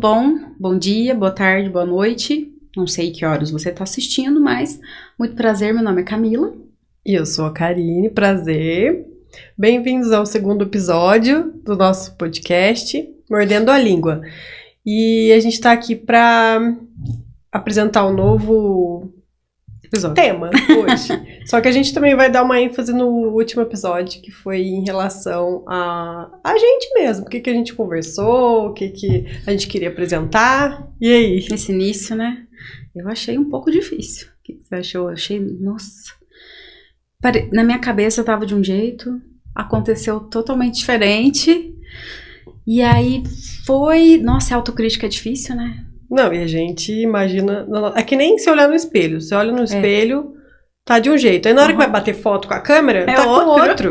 bom? Bom dia, boa tarde, boa noite. Não sei que horas você está assistindo, mas muito prazer, meu nome é Camila. E eu sou a Karine, prazer. Bem-vindos ao segundo episódio do nosso podcast, Mordendo a Língua. E a gente está aqui para apresentar um novo tema hoje. Só que a gente também vai dar uma ênfase no último episódio, que foi em relação a gente mesmo. O que a gente conversou, o que a gente queria apresentar. E aí? Nesse início, né? Eu achei um pouco difícil. O que você achou? Eu achei, nossa. Na minha cabeça eu tava de um jeito, aconteceu totalmente diferente. E aí foi... Nossa, a autocrítica é difícil, né? Não, e a gente imagina... É que nem se olhar no espelho. Você olha no espelho, tá de um jeito. Aí na hora que vai bater foto com a câmera, tá com outro.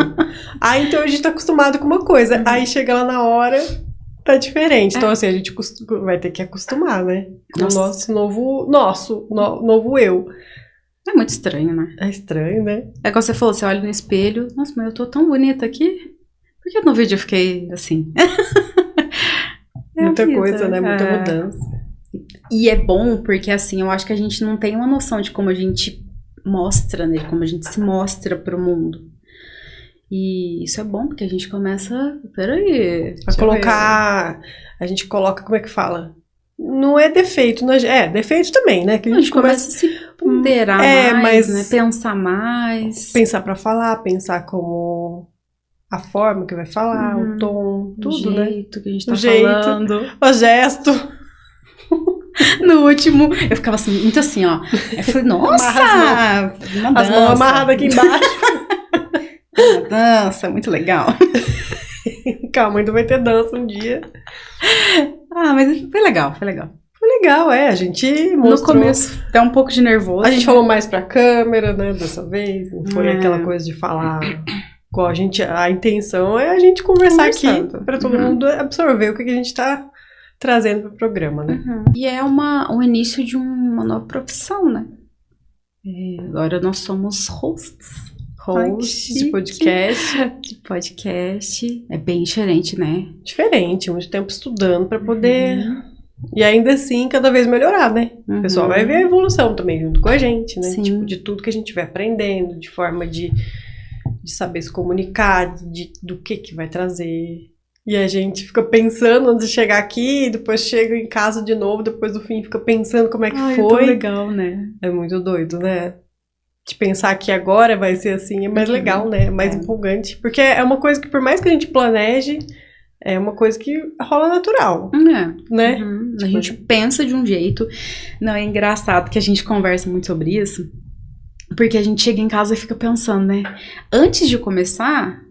Aí então a gente tá acostumado com uma coisa. Aí chega lá na hora, tá diferente. Então assim, a gente vai ter que acostumar, né? Com o nosso novo eu. É muito estranho, né? É estranho, né? É como você falou, você olha no espelho, nossa, mas eu tô tão bonita aqui. Por que no vídeo eu fiquei assim? Muita coisa, né? Muita mudança. E é bom porque, assim, eu acho que a gente não tem uma noção de como a gente mostra, né? Como a gente se mostra pro mundo. E isso é bom porque a gente começa... Peraí. A colocar... A gente coloca, como é que fala? Não é defeito, defeito também, né? Que a gente começa a se ponderar mais, né? Pensar mais. Pensar pra falar, pensar como a forma que vai falar, o tom, tudo, né? O jeito que a gente tá falando. O gesto. No último, eu ficava assim, muito assim, ó. Eu falei, nossa! As mãos amarradas aqui embaixo. Uma dança, muito legal. Calma, ainda vai ter dança um dia. Mas foi legal, foi legal. Foi legal, a gente mostrou... No começo, até um pouco de nervoso. A gente falou mais pra câmera, né, dessa vez. Não foi aquela coisa de falar... Igual a intenção é a gente conversar aqui pra todo mundo absorver o que a gente tá trazendo pro programa, né? E é o início de uma nova profissão, né? Agora nós somos hosts de podcast. De podcast. É bem diferente, né? Diferente, muito tempo estudando pra poder... E ainda assim, cada vez melhorar, né? O pessoal vai ver a evolução também junto com a gente, né? Sim. Tipo, de tudo que a gente vai aprendendo, de forma de saber se comunicar, do que vai trazer. E a gente fica pensando antes de chegar aqui, depois chega em casa de novo, depois do fim fica pensando como é que foi. É tão legal, né? É muito doido, né? De pensar que agora vai ser assim, é mais legal, né? É mais empolgante. Porque é uma coisa que, por mais que a gente planeje, é uma coisa que rola natural, né? A gente pensa de um jeito. Não, é engraçado que a gente conversa muito sobre isso, porque a gente chega em casa e fica pensando, né? Antes de começar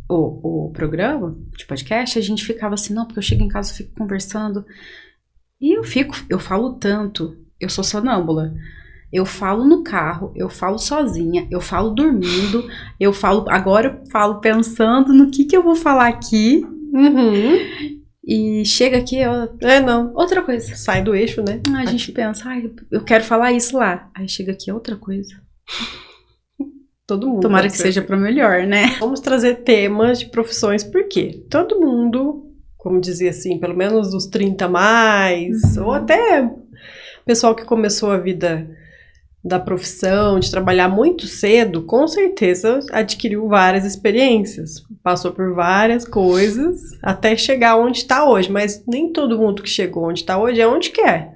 o programa de podcast, a gente ficava assim, não, porque eu chego em casa e fico conversando. E eu falo tanto, eu sou sonâmbula. Eu falo no carro, eu falo sozinha, eu falo dormindo, agora eu falo pensando no que eu vou falar aqui. E chega aqui, outra coisa. Sai do eixo, né? A gente pensa, eu quero falar isso lá. Aí chega aqui, outra coisa. Todo mundo. Tomara que seja para melhor, né? Vamos trazer temas de profissões, por quê? Todo mundo, como dizia assim, pelo menos dos 30 mais, ou até pessoal que começou a vida da profissão, de trabalhar muito cedo, com certeza adquiriu várias experiências, passou por várias coisas até chegar onde está hoje, mas nem todo mundo que chegou onde está hoje é onde quer.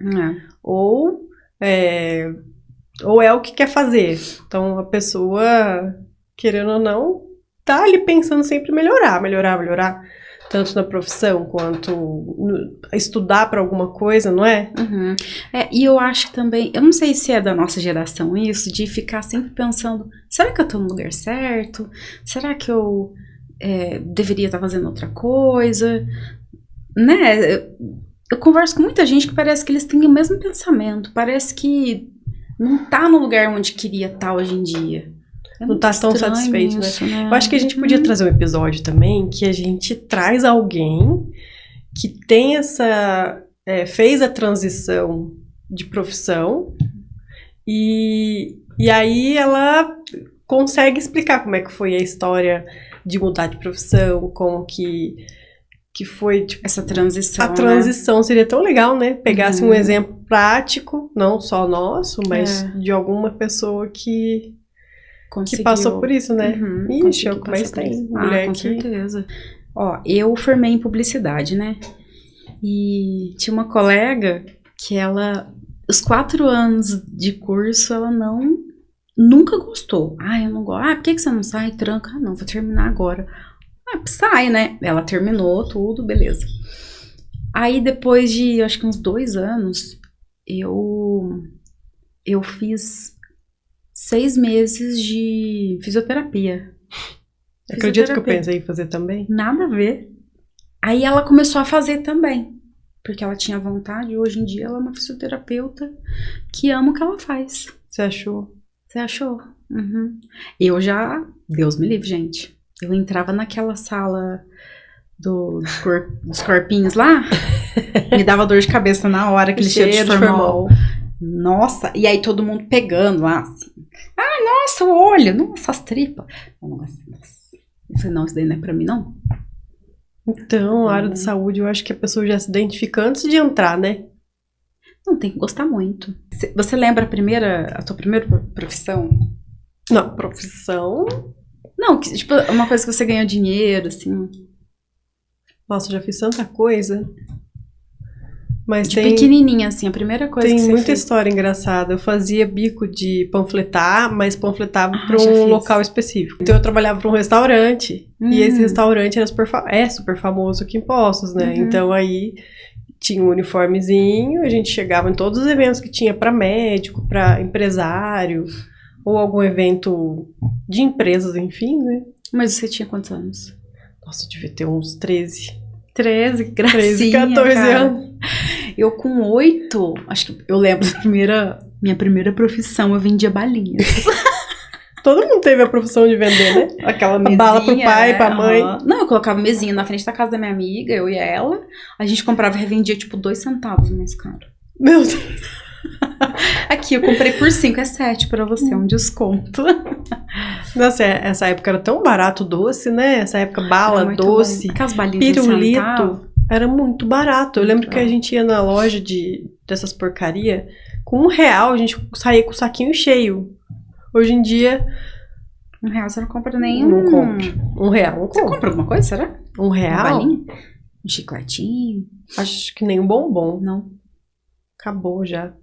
Ou é o que quer fazer. Então a pessoa, querendo ou não, tá ali pensando sempre em melhorar. Tanto na profissão quanto estudar para alguma coisa, não é? E eu acho também, eu não sei se é da nossa geração isso, de ficar sempre pensando, será que eu tô no lugar certo? Será que eu deveria estar fazendo outra coisa? Né? Eu converso com muita gente que parece que eles têm o mesmo pensamento, parece que não tá no lugar onde queria estar hoje em dia. Não tá tão satisfeito, né? Eu acho que a gente podia trazer um episódio também que a gente traz alguém que tem fez a transição de profissão e aí ela consegue explicar como é que foi a história de mudar de profissão, como que que foi, tipo, Essa transição, a transição seria tão legal, né? Pegasse um exemplo prático, não só nosso, mas de alguma pessoa que passou por isso, né? Ixi, é o que mais tem. Mulher com certeza. Ó, eu formei em publicidade, né? E tinha uma colega que os 4 anos de curso, ela nunca gostou. Eu não gosto. Por que você não sai? Tranca. Não, vou terminar agora. Sai, né? Ela terminou tudo, beleza. Aí depois de, acho que uns 2 anos, eu fiz 6 meses de fisioterapia. Acredito que eu pensei em fazer também. Nada a ver. Aí ela começou a fazer também, porque ela tinha vontade, e hoje em dia ela é uma fisioterapeuta que ama o que ela faz. Você achou? Você achou? Eu já, Deus me livre, gente. Eu entrava naquela sala dos corpinhos lá, me dava dor de cabeça na hora, aquele cheiro de formol. Nossa, e aí todo mundo pegando lá, assim. Nossa, o olho, nossa, as tripas. Nossa. Eu falei, não, isso daí não é pra mim, não. Então, a área da saúde, eu acho que a pessoa já se identifica antes de entrar, né? Não, tem que gostar muito. Você lembra a tua primeira profissão? Não, profissão... Não, tipo, uma coisa que você ganhou dinheiro, assim. Nossa, já fiz tanta coisa. Mas de pequenininha, assim, a primeira coisa que você tem muita fez. história engraçada. Eu fazia bico de panfletar, mas panfletava para um local específico. Então eu trabalhava para um restaurante. E esse restaurante era super famoso aqui em Poços, né? Então aí tinha um uniformezinho, a gente chegava em todos os eventos que tinha para médico, para empresário, ou algum evento de empresas, enfim, né? Mas você tinha quantos anos? Nossa, eu devia ter uns 13. 13, gracinha, 13, 14 anos. Eu com 8, acho que eu lembro minha primeira profissão, eu vendia balinhas. Todo mundo teve a profissão de vender, né? Aquela mesinha, bala pro pai, pra mãe. Não, eu colocava mesinha na frente da casa da minha amiga, eu e ela. A gente comprava e revendia, tipo, 2 centavos mais caro. Meu Deus. Aqui, eu comprei por 5, é 7 pra você, um desconto. Nossa, essa época era tão barato doce, né? Essa época bala, doce, aquelas balinhas pirulito, era muito barato. Eu lembro que a gente ia na loja dessas porcaria, com R$1 a gente saía com o saquinho cheio. Hoje em dia... R$1 você não compra nem Não compro. R$1 não compro. Você compra alguma coisa, será? R$1? Uma balinha? Um chicletinho? Acho que nem um bombom. Não. Acabou já.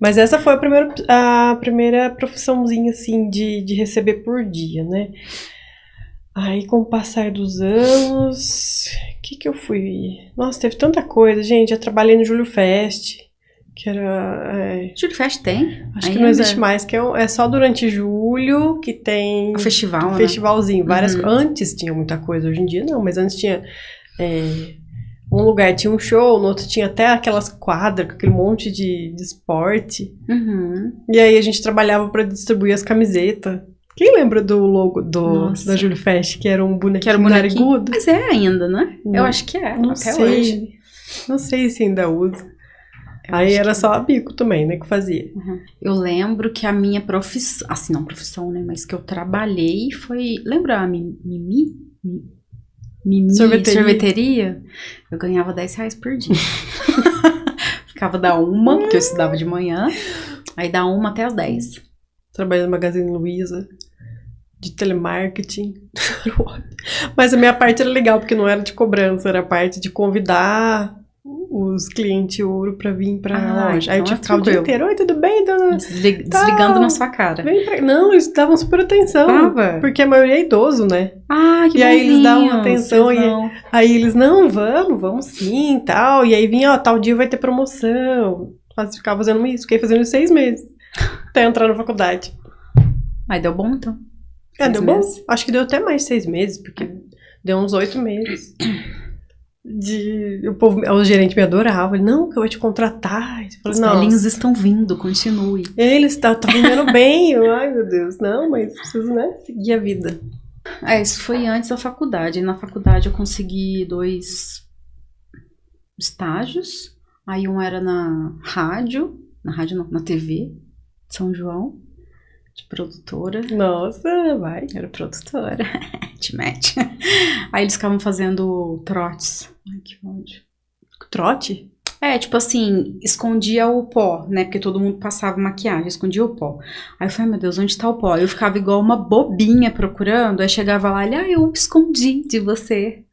Mas essa foi a primeira profissãozinha, assim, de receber por dia, né? Aí, com o passar dos anos... O que eu fui... Nossa, teve tanta coisa, gente. Eu trabalhei no Júlio Fest, que era... Júlio Fest tem? Acho que não existe mais, que é só durante julho que tem... O festival, um festivalzinho. Antes tinha muita coisa, hoje em dia não, mas antes tinha... um lugar tinha um show, no outro tinha até aquelas quadras com aquele monte de esporte. E aí a gente trabalhava pra distribuir as camisetas. Quem lembra do logo da Júlio Fest, que era um bonequinho narigudo? Mas é ainda, né? Eu acho que é, não até sei. hoje. Não sei se ainda usa. Aí era só a bico também, né, que fazia. Eu lembro que a minha profissão, assim, não profissão, né, mas que eu trabalhei foi... Lembra a Mimi, sorveteria? Eu ganhava R$10 por dia. Ficava da 1, porque eu estudava de manhã, aí da 1 até as 10. Trabalhei no Magazine Luiza, de telemarketing. Mas a minha parte era legal, porque não era de cobrança, era a parte de convidar os clientes ouro pra vir pra loja. Aí eu tinha que ficar o dia inteiro. Oi, tudo bem, dona? Desligando na sua cara. Não, eles davam super atenção. Porque a maioria é idoso, né? Que E aí eles davam atenção. Aí eles, não, vamos sim, e tal. E aí vinha, tal dia vai ter promoção. Ficava fazendo isso. Fiquei fazendo isso 6 meses. Até entrar na faculdade. Mas deu bom, então? Deu bom. Acho que deu até mais 6 meses, porque deu uns 8 meses. O gerente me adorava. Ele, não, que eu vou te contratar. Os velhinhos estão vindo, continue. Eles tá vendendo bem. Ai, meu Deus. Não, mas preciso, né, seguir a vida. Isso foi antes da faculdade. Na faculdade eu consegui 2 estágios. Aí um era na rádio não, na TV de São João, de produtora. Nossa, vai. Era produtora. mete. Aí eles ficavam fazendo trotes. Ai, que ódio. Trote? Tipo assim, escondia o pó, né? Porque todo mundo passava maquiagem, escondia o pó. Aí eu falei, meu Deus, onde tá o pó? Eu ficava igual uma bobinha procurando, aí chegava lá, eu escondi de você.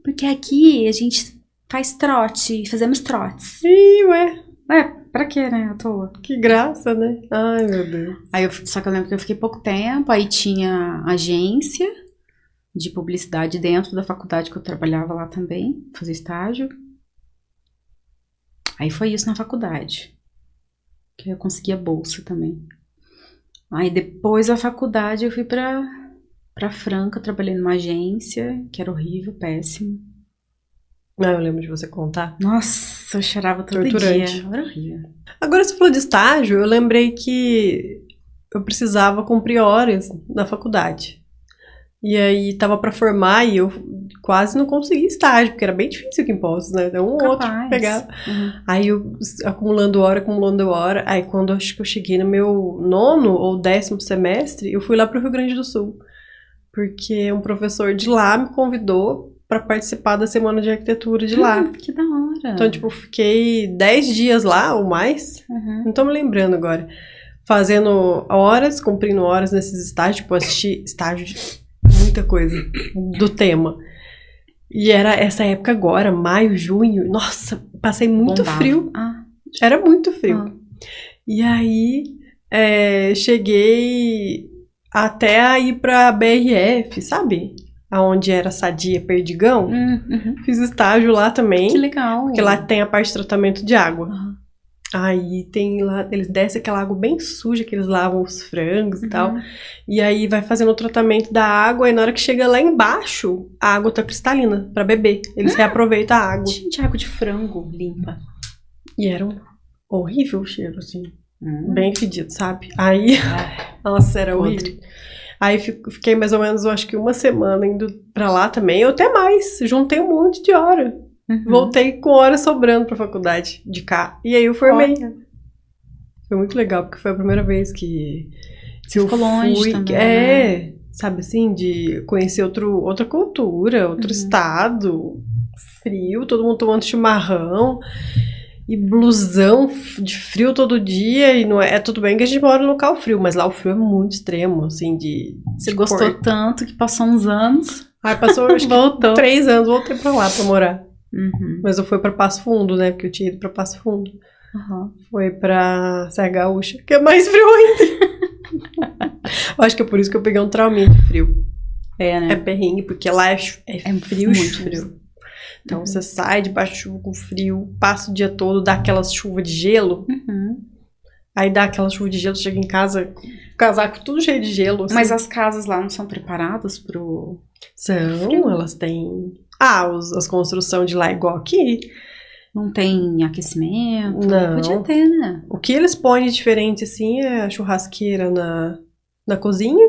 Porque aqui a gente faz trote, fazemos trotes. Ih, ué. Pra quê, né? À toa. Que graça, né? Ai, meu Deus. Aí só que eu lembro que eu fiquei pouco tempo, aí tinha agência de publicidade dentro da faculdade que eu trabalhava lá também, fazia estágio. Aí foi isso na faculdade, que eu consegui a bolsa também. Aí depois da faculdade eu fui pra Franca, trabalhei numa agência, que era horrível, péssimo. Eu lembro de você contar. Nossa, eu chorava todo Torturante. dia, era horrível. Agora você falou de estágio, eu lembrei que eu precisava cumprir horas na faculdade. E aí tava pra formar e eu quase não consegui estágio, porque era bem difícil aqui em Poços, né? Deu outro pra pegar. Uhum. Aí eu acumulando hora. Aí quando acho que eu cheguei no meu 9º ou 10º semestre, eu fui lá pro Rio Grande do Sul. Porque um professor de lá me convidou pra participar da semana de arquitetura de lá. Que da hora. Então, tipo, eu fiquei 10 dias lá ou mais. Uhum. Não tô me lembrando agora. Fazendo horas, cumprindo horas nesses estágios. Tipo, assisti estágio de muita coisa do tema. E era essa época agora, maio, junho. Nossa, passei muito frio. Era muito frio. E aí, cheguei até a ir pra BRF, sabe? Aonde era Sadia, Perdigão. Uhum. Fiz estágio lá também. Que legal. Porque lá tem a parte de tratamento de água. Uhum. Aí tem lá, eles descem aquela água bem suja que eles lavam os frangos e tal. E aí vai fazendo o tratamento da água e na hora que chega lá embaixo, a água tá cristalina pra beber. Eles reaproveitam a água. Gente, água de frango limpa. E era um horrível o cheiro, assim. Bem fedido, sabe? Aí, nossa, era horrível. Aí fiquei mais ou menos, eu acho que uma semana indo pra lá também, ou até mais. Juntei um monte de hora. Voltei com horas sobrando pra faculdade de cá. E aí eu formei. Olha. Foi muito legal, porque foi a primeira vez que eu fui. Longe também, né? Sabe assim, de conhecer outra cultura, outro estado, frio, todo mundo tomando chimarrão e blusão de frio todo dia. E não é tudo bem que a gente mora num local frio, mas lá o frio é muito extremo, assim, Você gostou tanto que passou uns anos. Aí passou, acho que 3 anos, voltei pra lá pra morar. Mas eu fui pra Passo Fundo, né? Porque eu tinha ido pra Passo Fundo. Foi pra Serra Gaúcha, que é mais frio ainda. Eu acho que é por isso que eu peguei um trauminha de frio. Né? É perrengue, porque lá é frio, muito frio. Então você sai debaixo de chuva com frio, passa o dia todo, dá aquelas chuvas de gelo. Aí dá aquela chuva de gelo, chega em casa, casaco tudo cheio de gelo. Assim. Mas as casas lá não são preparadas pro... São, elas têm... as construções de lá é igual aqui. Não tem aquecimento? Não. Podia ter, né? O que eles põem de diferente, assim, é a churrasqueira na cozinha.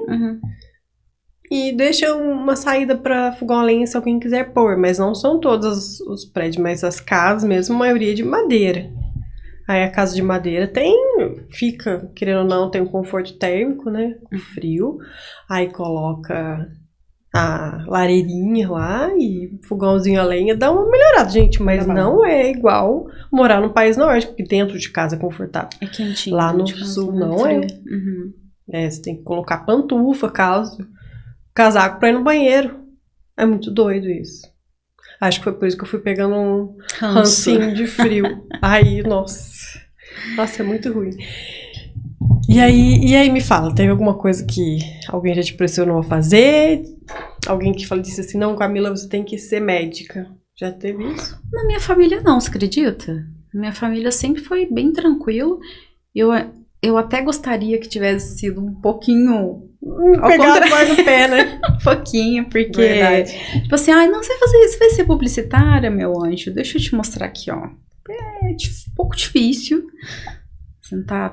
E deixam uma saída pra fogão a lenha se alguém quiser pôr. Mas não são todos os prédios, mas as casas mesmo, a maioria de madeira. Aí a casa de madeira fica, querendo ou não, tem um conforto térmico, né? Frio. Aí coloca... a lareirinha lá e fogãozinho a lenha dá uma melhorada, gente, mas não é igual morar num país nórdico, que dentro de casa é confortável. É quentinho. Lá no sul não é. Você tem que colocar pantufa, casaco pra ir no banheiro. É muito doido isso. Acho que foi por isso que eu fui pegando um rancinho de frio. Aí, nossa, é muito ruim. E aí me fala, teve alguma coisa que alguém já te pressionou a fazer? Alguém que disse assim, não, Camila, você tem que ser médica. Já teve isso? Na minha família não, você acredita? Minha família sempre foi bem tranquilo. Eu até gostaria que tivesse sido um pouquinho... Pegado mais no pé, né? Um pouquinho, porque... Verdade. Tipo assim, não, você vai fazer isso, você vai ser publicitária, meu anjo. Deixa eu te mostrar aqui, ó. É um pouco difícil.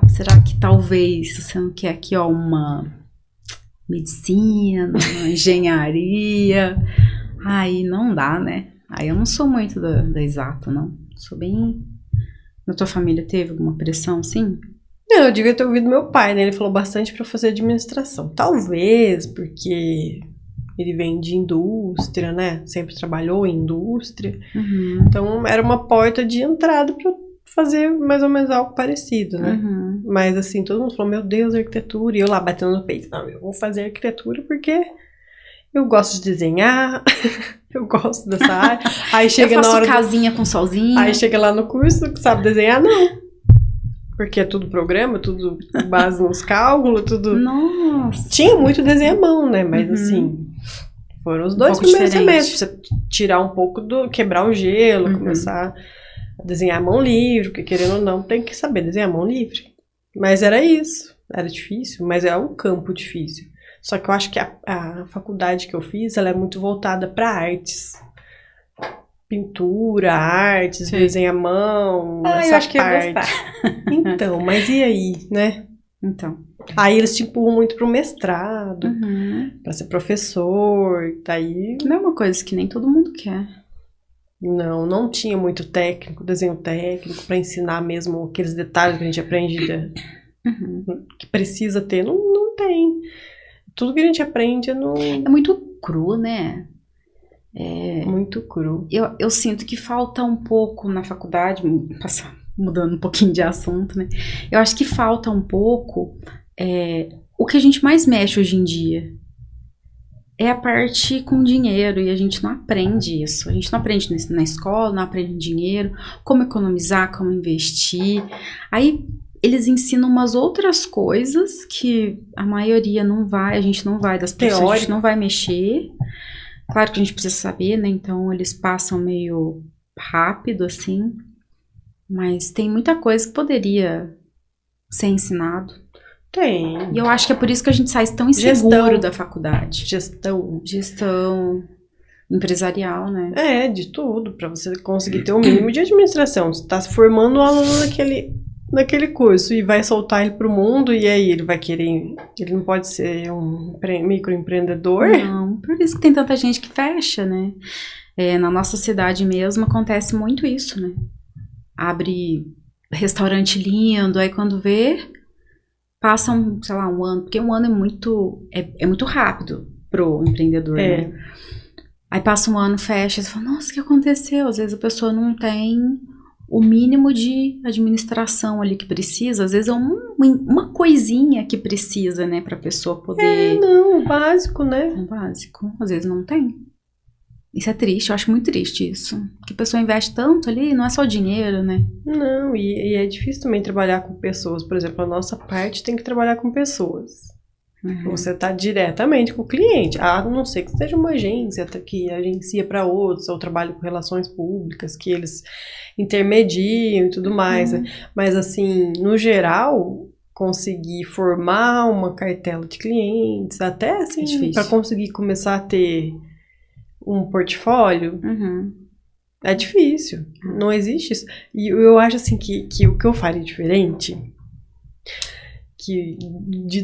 Será que talvez você não quer aqui, ó, uma medicina, uma engenharia? Aí não dá, né? Aí eu não sou muito da exata, não. Sou bem... Na tua família teve alguma pressão, sim? Não, eu devia ter ouvido meu pai, né? Ele falou bastante pra fazer administração. Talvez porque ele vem de indústria, né? Sempre trabalhou em indústria. Uhum. Então, era uma porta de entrada pra fazer mais ou menos algo parecido, né? Uhum. Mas, assim, todo mundo falou, meu Deus, arquitetura. E eu lá batendo no peito. Não, eu vou fazer arquitetura porque eu gosto de desenhar, eu gosto dessa área. Aí chega eu faço na hora casinha com solzinho. Aí chega lá no curso, sabe desenhar? Não. Porque é tudo programa, tudo base nos cálculos, tudo... Nossa. Tinha muito desenho à mão, né? Mas, Uhum. assim, foram os 2 pouco primeiros diferente. semestres. Pra você tirar um pouco do... Quebrar o gelo, Uhum. começar a desenhar à mão livre, porque querendo ou não, tem que saber desenhar à mão livre. Mas era isso. Era difícil, mas é um campo difícil. Só que eu acho que a faculdade que eu fiz, ela é muito voltada para artes. Pintura, artes, Sim. desenho à mão, Ah, essa eu acho que ia parte. gostar. Então, mas e aí, né? Então. Aí eles te empurram muito pro mestrado, Uhum. pra ser professor, daí... Não é uma coisa que nem todo mundo quer. Não tinha muito técnico, desenho técnico, pra ensinar mesmo aqueles detalhes que a gente aprende, Uhum. que precisa ter, não tem. Tudo que a gente aprende não... É muito cru, né? Muito cru. Eu sinto que falta um pouco na faculdade, mudando um pouquinho de assunto, né? Eu acho que falta um pouco o que a gente mais mexe hoje em dia. É a parte com dinheiro, e a gente não aprende isso. A gente não aprende na escola, não aprende dinheiro, como economizar, como investir. Aí eles ensinam umas outras coisas que a maioria não vai, a gente não vai, das pessoas, a gente não vai mexer. Claro que a gente precisa saber, né? Então eles passam meio rápido, assim. Mas tem muita coisa que poderia ser ensinado. Tem. E eu acho que é por isso que a gente sai tão inseguro da faculdade. Gestão empresarial, né? É, de tudo, pra você conseguir ter o mínimo de administração. Você tá se formando um aluno naquele curso e vai soltar ele pro mundo, e aí ele vai querer... Ele não pode ser um microempreendedor? Não, por isso que tem tanta gente que fecha, né? Na nossa cidade mesmo acontece muito isso, né? Abre restaurante lindo, aí quando vê, passa sei lá, um ano, porque um ano é muito rápido pro empreendedor, né? Aí passa um ano, fecha, você fala, nossa, o que aconteceu? Às vezes a pessoa não tem o mínimo de administração ali que precisa, às vezes é uma coisinha que precisa, né, pra pessoa poder... o básico, né? O básico, às vezes não tem. Isso é triste, eu acho muito triste isso. Porque a pessoa investe tanto ali, não é só o dinheiro, né? Não, e é difícil também trabalhar com pessoas. Por exemplo, a nossa parte tem que trabalhar com pessoas. Uhum. Você tá diretamente com o cliente. A não ser que seja uma agência que agencia para outros, ou trabalhe com relações públicas, que eles intermediam e tudo mais. Uhum. Mas, assim, no geral, conseguir formar uma cartela de clientes, até assim, para conseguir começar a ter um portfólio, é difícil. Não existe isso. E eu acho assim que o que eu faria diferente, que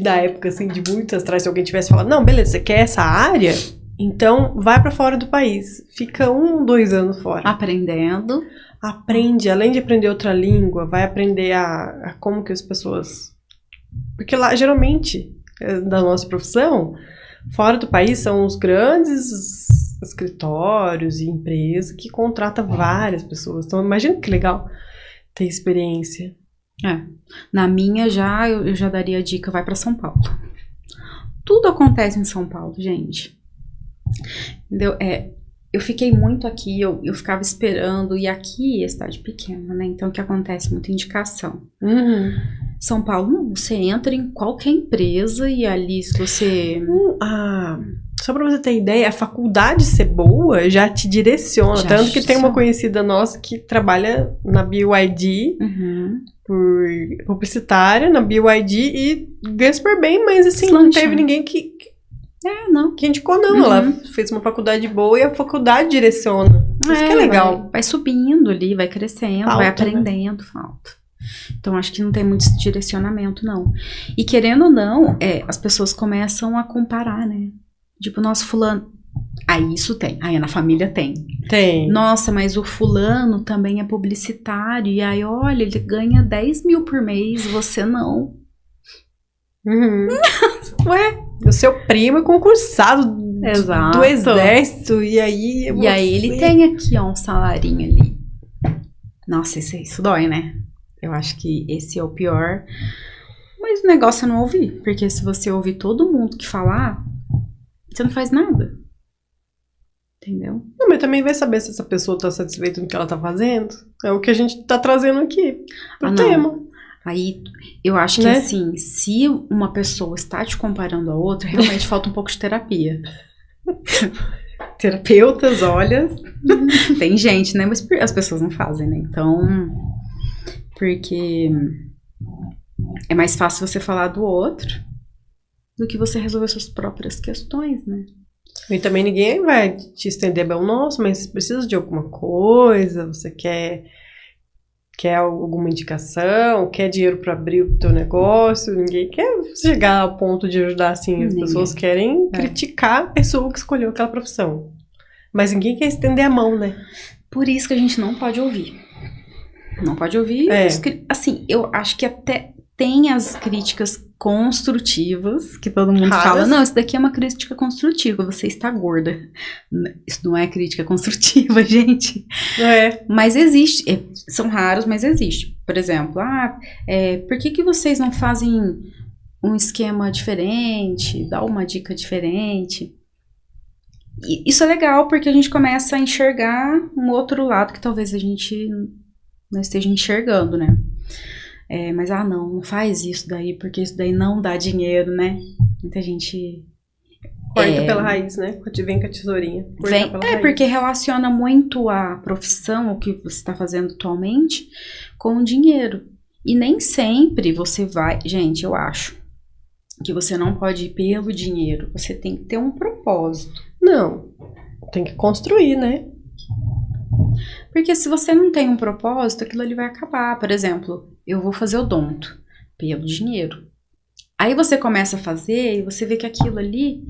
da época assim, de muitas atrás, se alguém tivesse falado, não, beleza, você quer essa área? Então vai pra fora do país. Fica 1, 2 anos fora. Aprendendo. Aprende, além de aprender outra língua, vai aprender a como que as pessoas... Porque lá, geralmente, da nossa profissão, fora do país são os grandes escritórios e empresas que contratam várias pessoas. Então, imagina que legal ter experiência. Na minha, eu já daria a dica, vai pra São Paulo. Tudo acontece em São Paulo, gente. Entendeu? Eu fiquei muito aqui, eu ficava esperando, e aqui é cidade pequena, né? Então, o que acontece? Muita indicação. São Paulo, não, você entra em qualquer empresa e ali, se você... Só pra você ter ideia, a faculdade ser boa já te direciona. Tanto que tem uma conhecida nossa que trabalha na BYD, por publicitária, na BYD, e ganha super bem, mas assim, não teve ninguém que indicou, não. Ela fez uma faculdade boa e a faculdade direciona. Isso que é legal. Vai subindo ali, vai crescendo, vai aprendendo, falta. Então, acho que não tem muito esse direcionamento, não. E querendo ou não, as pessoas começam a comparar, né? Tipo, nosso fulano, Aí isso tem. Aí na família tem. Tem. Nossa, mas o fulano também é publicitário. E aí, olha, ele ganha 10 mil por mês, você não. Uhum. Ué? O seu primo é concursado Exato. do exército, e aí... E aí ele tem aqui, ó, um salarinho ali. Nossa, isso dói, né? Eu acho que esse é o pior. Mas o negócio é não ouvir. Porque se você ouvir todo mundo que falar, você não faz nada. Entendeu? Não, mas também vai saber se essa pessoa tá satisfeita no que ela tá fazendo. É o que a gente tá trazendo aqui pro tema. Aí, eu acho que Né? assim, se uma pessoa está te comparando a outra, realmente falta um pouco de terapia. Terapeutas, olha, tem gente, né? Mas as pessoas não fazem, né? Então, porque é mais fácil você falar do outro do que você resolver suas próprias questões, né? E também ninguém vai te estender bem. Nossa, mas você precisa de alguma coisa? Você quer alguma indicação? Quer dinheiro para abrir o teu negócio? Ninguém quer chegar ao ponto de ajudar assim. As pessoas querem criticar a pessoa que escolheu aquela profissão. Mas ninguém quer estender a mão, né? Por isso que a gente não pode ouvir. Não pode ouvir. Assim, eu acho que até tem as críticas construtivas, que todo mundo fala, não, isso daqui é uma crítica construtiva, você está gorda. Isso não é crítica construtiva, gente. Mas existe, são raros, mas existe. Por exemplo, por que vocês não fazem um esquema diferente, dá uma dica diferente? E isso é legal, porque a gente começa a enxergar um outro lado que talvez a gente não esteja enxergando, né? Mas, não faz isso daí, porque isso daí não dá dinheiro, né? Muita gente... Corta pela raiz, né? Vem com a tesourinha. Porque relaciona muito a profissão, o que você está fazendo atualmente, com o dinheiro. E nem sempre você vai... Gente, eu acho que você não pode ir pelo dinheiro. Você tem que ter um propósito. Não, tem que construir, né? Porque se você não tem um propósito, aquilo ali vai acabar. Por exemplo, eu vou fazer odonto pelo dinheiro. Aí você começa a fazer e você vê que aquilo ali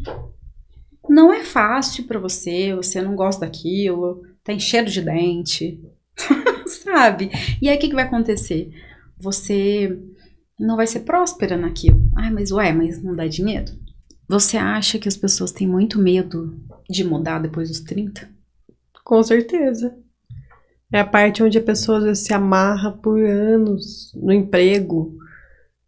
não é fácil pra você, você não gosta daquilo, tem cheiro de dente, sabe? E aí o que vai acontecer? Você não vai ser próspera naquilo. Mas não dá dinheiro? Você acha que as pessoas têm muito medo de mudar depois dos 30? Com certeza. É a parte onde a pessoa às vezes se amarra por anos no emprego,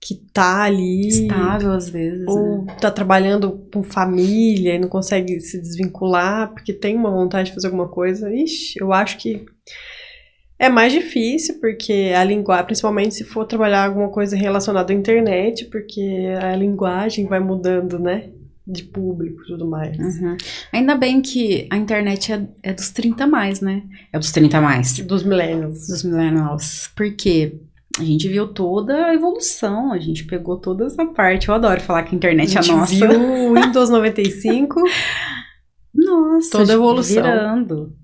que tá ali... Estável às vezes, ou tá trabalhando com família e não consegue se desvincular porque tem uma vontade de fazer alguma coisa. Ixi, eu acho que é mais difícil, porque a linguagem, principalmente se for trabalhar alguma coisa relacionada à internet, porque a linguagem vai mudando, né? De público e tudo mais. Uhum. Ainda bem que a internet é dos 30 mais, né? É dos 30 mais. Dos millennials. Dos millennials. Porque a gente viu toda a evolução, a gente pegou toda essa parte. Eu adoro falar que a internet é nossa. A gente viu o Windows 95. Nossa, toda a evolução. Virando.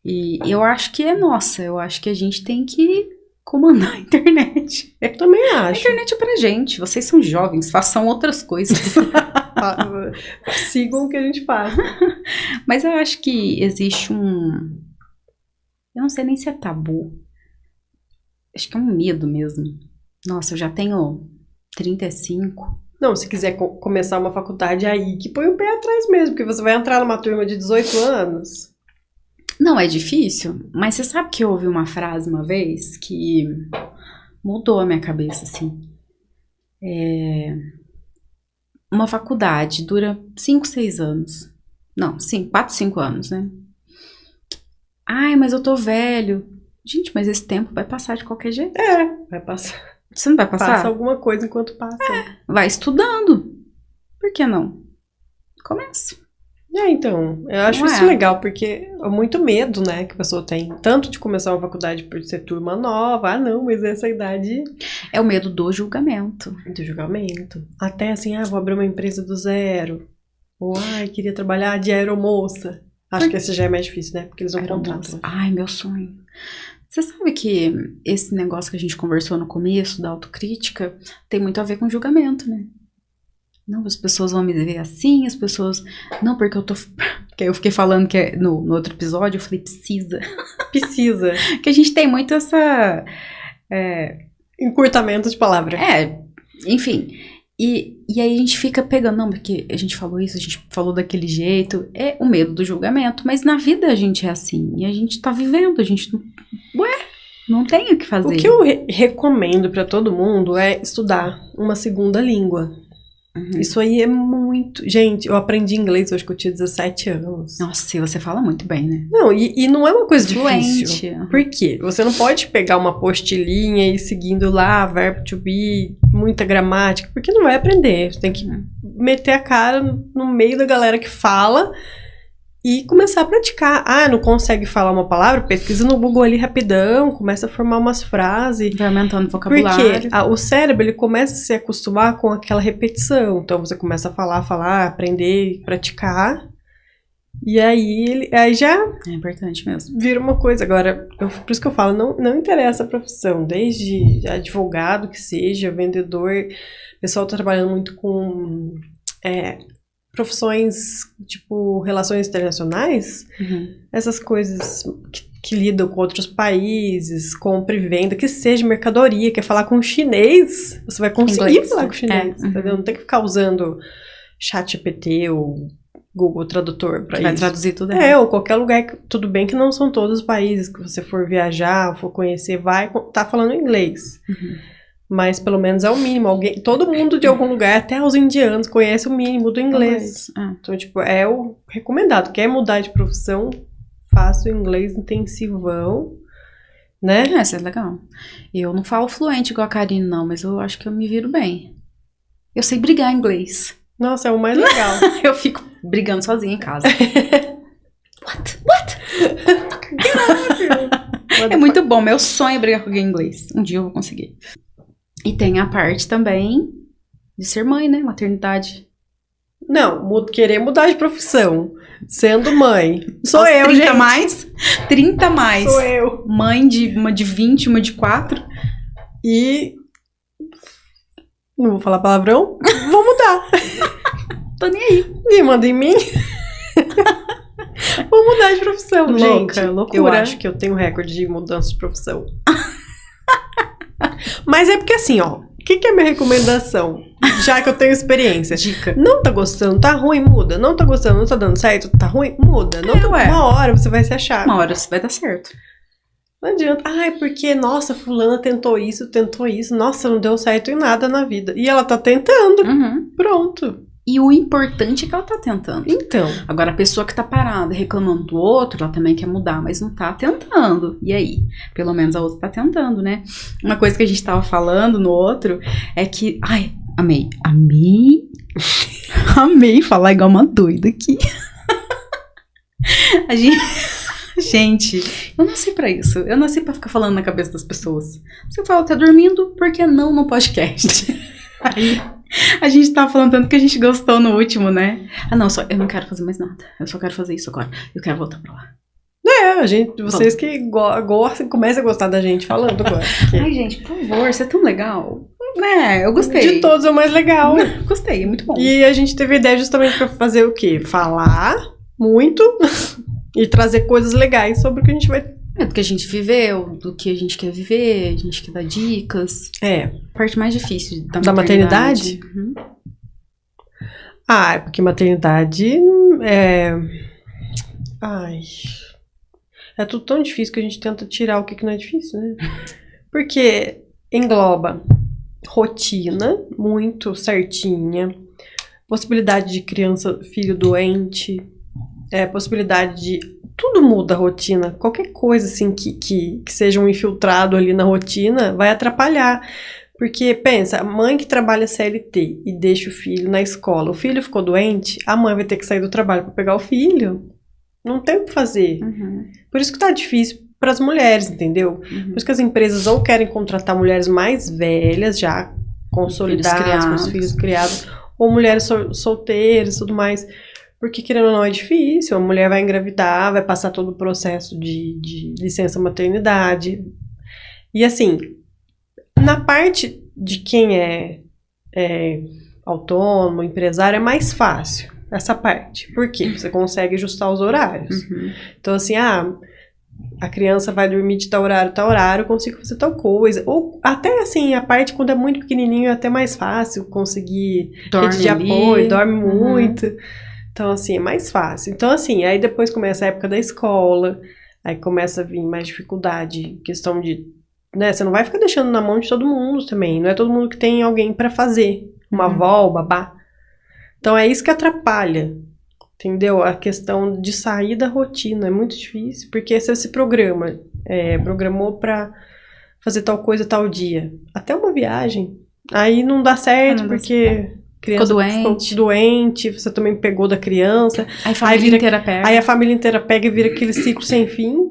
E eu acho que é nossa. Eu acho que a gente tem que comandar a internet. Eu também acho. A internet é pra gente. Vocês são jovens, façam outras coisas. Sigam o que a gente faz. Mas eu acho que existe um... Eu não sei nem se é tabu. Acho que é um medo mesmo. Nossa, eu já tenho 35. Não, se quiser começar uma faculdade aí, que põe o pé atrás mesmo, porque você vai entrar numa turma de 18 anos. Não, é difícil. Mas você sabe que eu ouvi uma frase uma vez que mudou a minha cabeça, assim. Uma faculdade dura 5, 6 anos. Não, sim, 4, 5 anos, né? Mas eu tô velho. Gente, mas esse tempo vai passar de qualquer jeito. Vai passar. Você não vai passar? Passa alguma coisa enquanto passa. Vai estudando. Por que não? Comece. Então, eu acho isso legal, porque é muito medo, né, que a pessoa tem. Tanto de começar uma faculdade por ser turma nova. Não, mas essa idade... É o medo do julgamento. Do julgamento. Até assim, vou abrir uma empresa do zero. Ou, queria trabalhar de aeromoça. Acho que esse já é mais difícil, né, porque eles não contratam. Meu sonho. Você sabe que esse negócio que a gente conversou no começo, da autocrítica, tem muito a ver com julgamento, né? Não, as pessoas vão me ver assim, as pessoas... Não, porque eu tô... Porque eu fiquei falando que no outro episódio, eu falei, precisa. Precisa. Que a gente tem muito essa... Encurtamento de palavra. Enfim... E aí a gente fica pegando, não, porque a gente falou isso, a gente falou daquele jeito, é o medo do julgamento, mas na vida a gente é assim, e a gente tá vivendo, a gente não tem o que fazer. O que eu recomendo pra todo mundo é estudar uma segunda língua. Uhum. Isso aí é muito... Gente, eu aprendi inglês hoje que eu tinha 17 anos. Nossa, você fala muito bem, né? Não, e não é uma coisa Fluente. difícil. Por quê? Você não pode pegar uma postilhinha e ir seguindo lá, verbo to be, muita gramática, porque não vai aprender. Você tem que meter a cara no meio da galera que fala e começar a praticar. Ah, não consegue falar uma palavra? Pesquisa no Google ali rapidão, começa a formar umas frases. Vai aumentando o vocabulário. Porque o cérebro, ele começa a se acostumar com aquela repetição. Então, você começa a falar, aprender, praticar. E aí já É importante mesmo. vira uma coisa. Agora, por isso que eu falo, não interessa a profissão. Desde advogado que seja, vendedor. O pessoal tá trabalhando muito com profissões, tipo, relações internacionais. Uhum. Essas coisas que lidam com outros países, compra e venda, que seja mercadoria, quer falar com chinês, você vai conseguir Inglês, falar com chinês, uhum. entendeu? Não tem que ficar usando ChatGPT ou Google Tradutor pra Que vai isso. traduzir tudo Ou qualquer lugar, tudo bem que não são todos os países que você for viajar, for conhecer, vai tá falando inglês. Uhum. Mas pelo menos é o mínimo. Todo mundo de algum lugar, até os indianos, conhece o mínimo do inglês. Então, tipo, é o recomendado. Quer mudar de profissão, faça o inglês intensivão, né? Isso é legal. Eu não falo fluente igual a Karine, não, mas eu acho que eu me viro bem. Eu sei brigar em inglês. Nossa, é o mais legal. Eu fico brigando sozinha em casa. What? É muito bom. Meu sonho é brigar com alguém em inglês. Um dia eu vou conseguir. E tem a parte também de ser mãe, né? Maternidade. Não, querer mudar de profissão, sendo mãe. Sou eu, 30 gente. mais? 30 mais. Sou eu. Mãe de uma de 20, uma de 4. E... não vou falar palavrão. Vou mudar. Tô nem aí. Ninguém manda em mim. Vou mudar de profissão, Louca, gente. loucura. Eu acho que eu tenho recorde de mudança de profissão. Mas é porque assim, ó. O que é minha recomendação? Já que eu tenho experiência. Dica. Não tá gostando, tá ruim, muda. Não tá gostando, não tá dando certo, tá ruim, muda. Não uma hora você vai se achar. Uma hora vai dar certo. Não adianta. Ai, porque, nossa, fulana tentou isso. Nossa, não deu certo em nada na vida. E ela tá tentando. Uhum. Pronto. E o importante é que ela tá tentando. Então. Agora, a pessoa que tá parada, reclamando do outro, ela também quer mudar, mas não tá tentando. E aí? Pelo menos a outra tá tentando, né? Uma coisa que a gente tava falando no outro é que... Ai, amei. Amei falar igual uma doida aqui. A gente... Gente, eu nasci pra isso. Eu nasci pra ficar falando na cabeça das pessoas. Se eu falo, tá dormindo, por que não no podcast? Aí... A gente tava falando tanto que a gente gostou no último, né? Ah, não, eu não quero fazer mais nada. Eu só quero fazer isso agora. Eu quero voltar pra lá. Vocês que gostam, comecem a gostar da gente falando agora. Ai, gente, por favor, você é tão legal. Né, eu gostei. De todos é o mais legal. Gostei, é muito bom. E a gente teve ideia justamente pra fazer o quê? Falar muito e trazer coisas legais sobre o que a gente vai... do que a gente viveu, do que a gente quer viver, a gente quer dar dicas. A parte mais difícil da maternidade? Uhum. É porque maternidade é tudo tão difícil que a gente tenta tirar o que não é difícil, né? Porque engloba rotina muito certinha, possibilidade de filho doente, possibilidade de... Tudo muda a rotina. Qualquer coisa assim que seja um infiltrado ali na rotina vai atrapalhar. Porque, pensa, a mãe que trabalha CLT e deixa o filho na escola, o filho ficou doente, a mãe vai ter que sair do trabalho para pegar o filho. Não tem o que fazer. Uhum. Por isso que tá difícil para as mulheres, entendeu? Uhum. Por isso que as empresas ou querem contratar mulheres mais velhas, já consolidadas, com os filhos criados, ou mulheres solteiras e tudo mais. Porque, querendo ou não, é difícil. A mulher vai engravidar, vai passar todo o processo de licença maternidade. E, assim, na parte de quem autônomo, empresário, é mais fácil essa parte. Por quê? Você consegue ajustar os horários. Então, assim, a criança vai dormir de tal horário, eu consigo fazer tal coisa. Ou até, assim, a parte quando é muito pequenininho é até mais fácil conseguir rede de apoio, dorme muito. Então, assim, é mais fácil. Então, assim, aí depois começa a época da escola, aí começa a vir mais dificuldade, questão de, né, você não vai ficar deixando na mão de todo mundo também, não é todo mundo que tem alguém pra fazer, uma avó, babá. Então, é isso que atrapalha, entendeu? A questão de sair da rotina é muito difícil, porque você se programou pra fazer tal coisa tal dia, até uma viagem, aí não dá certo, porque criança ficou doente, você também pegou da criança, aí a família inteira pega. Aí a família inteira pega e vira aquele ciclo sem fim.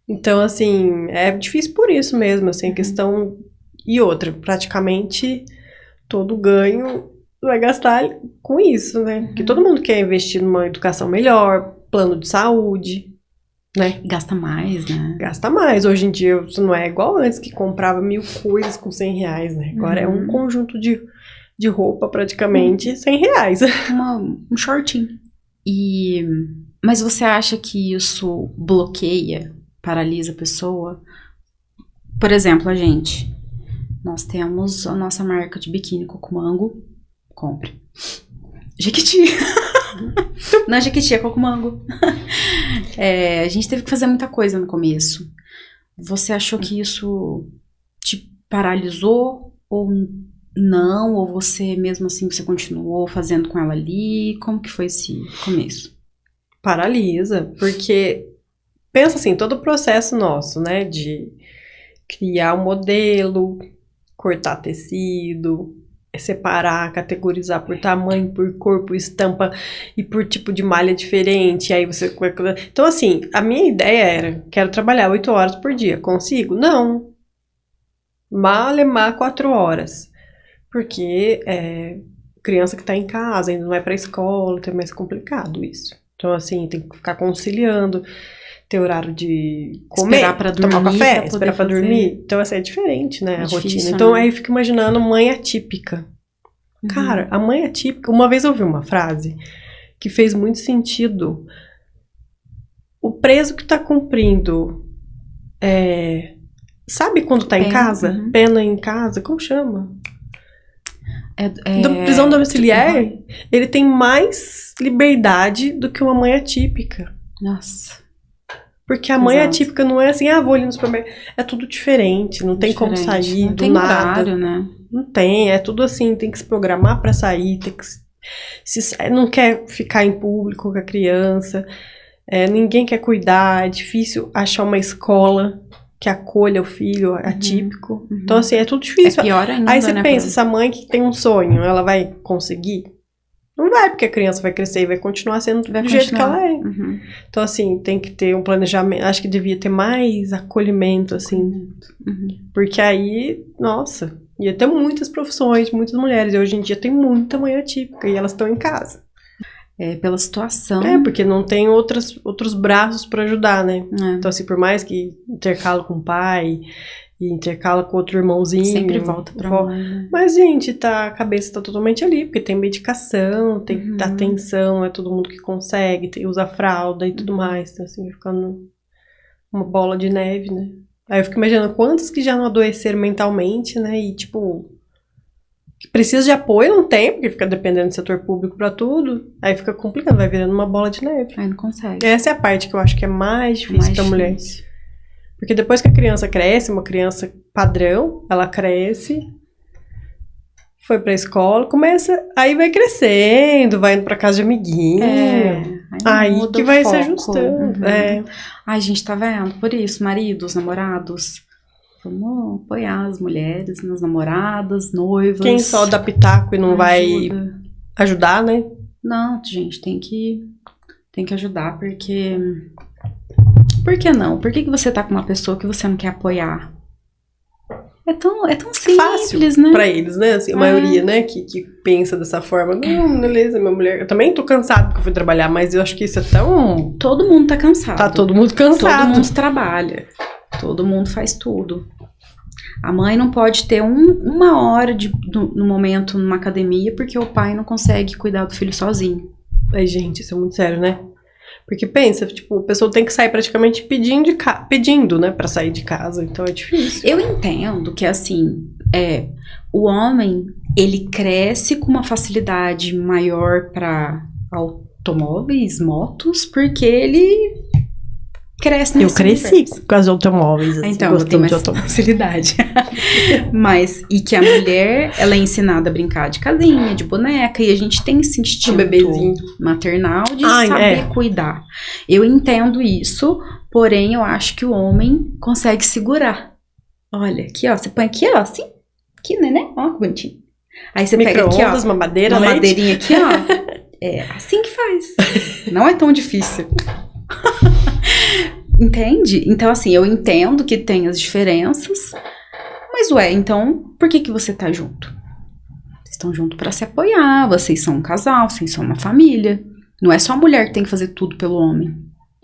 Então, assim, é difícil por isso mesmo, assim, questão... E outra, praticamente todo ganho vai gastar com isso, né? Porque todo mundo quer investir numa educação melhor, plano de saúde, né? Gasta mais, né? Gasta mais. Hoje em dia, isso não é igual antes, que comprava 1000 coisas com R$100, né? Agora é um conjunto de roupa, praticamente, R$100. Um shortinho. Mas você acha que isso bloqueia, paralisa a pessoa? Por exemplo, nós temos a nossa marca de biquíni Cocomango. Compre. Jequiti. Não é Jequiti, é Cocomango. A gente teve que fazer muita coisa no começo. Você achou que isso te paralisou ou não? Ou você, mesmo assim, você continuou fazendo com ela ali? Como que foi esse começo? Paralisa, porque pensa assim, todo o processo nosso, né, de criar um modelo, cortar tecido, separar, categorizar por tamanho, por cor, por estampa e por tipo de malha diferente, aí você... Então, assim, a minha ideia era, quero trabalhar 8 horas por dia, consigo? Não. Malemar 4 horas. Porque criança que tá em casa, ainda não vai pra escola, então é mais complicado isso. Então, assim, tem que ficar conciliando, ter horário de comer, esperar pra dormir, tomar café, esperar pra dormir. Então, assim, é diferente, né, a rotina. Então, aí eu fico imaginando mãe atípica. Cara, a mãe atípica... Uma vez eu ouvi uma frase que fez muito sentido. O preso que tá cumprindo... sabe quando tá em casa? Pena em casa, como chama? Da prisão domiciliar, ele tem mais liberdade do que uma mãe atípica. Nossa. Porque a mãe atípica não é assim, vou ali no supermercado. É tudo diferente, não tem como sair não do tem nada. Horário, né? Não tem, é tudo assim, tem que se programar pra sair, tem que não quer ficar em público com a criança, ninguém quer cuidar, é difícil achar uma escola que acolha o filho atípico. Então, assim, é tudo difícil. É pior ainda, aí você né, pensa, essa mãe que tem um sonho, ela vai conseguir? Não vai, porque a criança vai crescer e vai continuar sendo do jeito que ela é. Então, assim, tem que ter um planejamento. Acho que devia ter mais acolhimento, assim. Porque aí, nossa, ia ter muitas profissões, muitas mulheres. E hoje em dia tem muita mãe atípica e elas estão em casa. Pela situação. Porque não tem outros braços pra ajudar, né? Então, assim, por mais que intercala com o pai e intercala com outro irmãozinho. Sempre volta pra mãe, né? Mas, gente, a cabeça tá totalmente ali, porque tem medicação, tem atenção, é todo mundo que consegue, usa fralda e tudo mais. Então, assim, ficando uma bola de neve, né? Aí eu fico imaginando quantos que já não adoeceram mentalmente, né? E, tipo... que precisa de apoio, não tem, porque fica dependendo do setor público pra tudo. Aí fica complicado, vai virando uma bola de neve. Aí não consegue. Essa é a parte que eu acho que é mais difícil pra mulher. Porque depois que a criança cresce, uma criança padrão, ela cresce, foi pra escola, começa, aí vai crescendo, vai indo pra casa de amiguinho. Aí que vai se ajustando. Ai, gente, tá vendo? Por isso, maridos, namorados... Vamos apoiar as mulheres, nas namoradas, noivas. Quem só dá pitaco e não vai ajudar, né? Não, gente, tem que ajudar, porque... Por que não? Por que você tá com uma pessoa que você não quer apoiar? É tão simples, fácil, né? Pra eles, né? Assim, a maioria, né, que pensa dessa forma. Não, beleza, minha mulher... Eu também tô cansado porque eu fui trabalhar, mas eu acho que isso é tão... Todo mundo tá cansado. Tá todo mundo cansado. Todo mundo trabalha. Todo mundo faz tudo. A mãe não pode ter uma hora no momento numa academia porque o pai não consegue cuidar do filho sozinho. Ai, gente, isso é muito sério, né? Porque pensa, tipo, a pessoa tem que sair praticamente pedindo, né, pra sair de casa. Então é difícil. Eu entendo que, assim, o homem, ele cresce com uma facilidade maior pra automóveis, motos, porque ele cresce nesse Eu cresci universo. com as automóveis, assim, Então, eu tenho essa facilidade. Mas, e que a mulher, ela é ensinada a brincar de casinha, de boneca, e a gente tem esse instinto bebezinho maternal de saber cuidar. Eu entendo isso, porém, eu acho que o homem consegue segurar. Olha, aqui, ó, você põe aqui, ó, assim, aqui, neném, ó, que bonitinho. Aí você pega aqui, ó, mamadeira, uma madeirinha aqui, ó, é assim que faz. Não é tão difícil. Entende? Então, assim, eu entendo que tem as diferenças, mas, então, por que você tá junto? Vocês estão juntos pra se apoiar, vocês são um casal, vocês são uma família. Não é só a mulher que tem que fazer tudo pelo homem.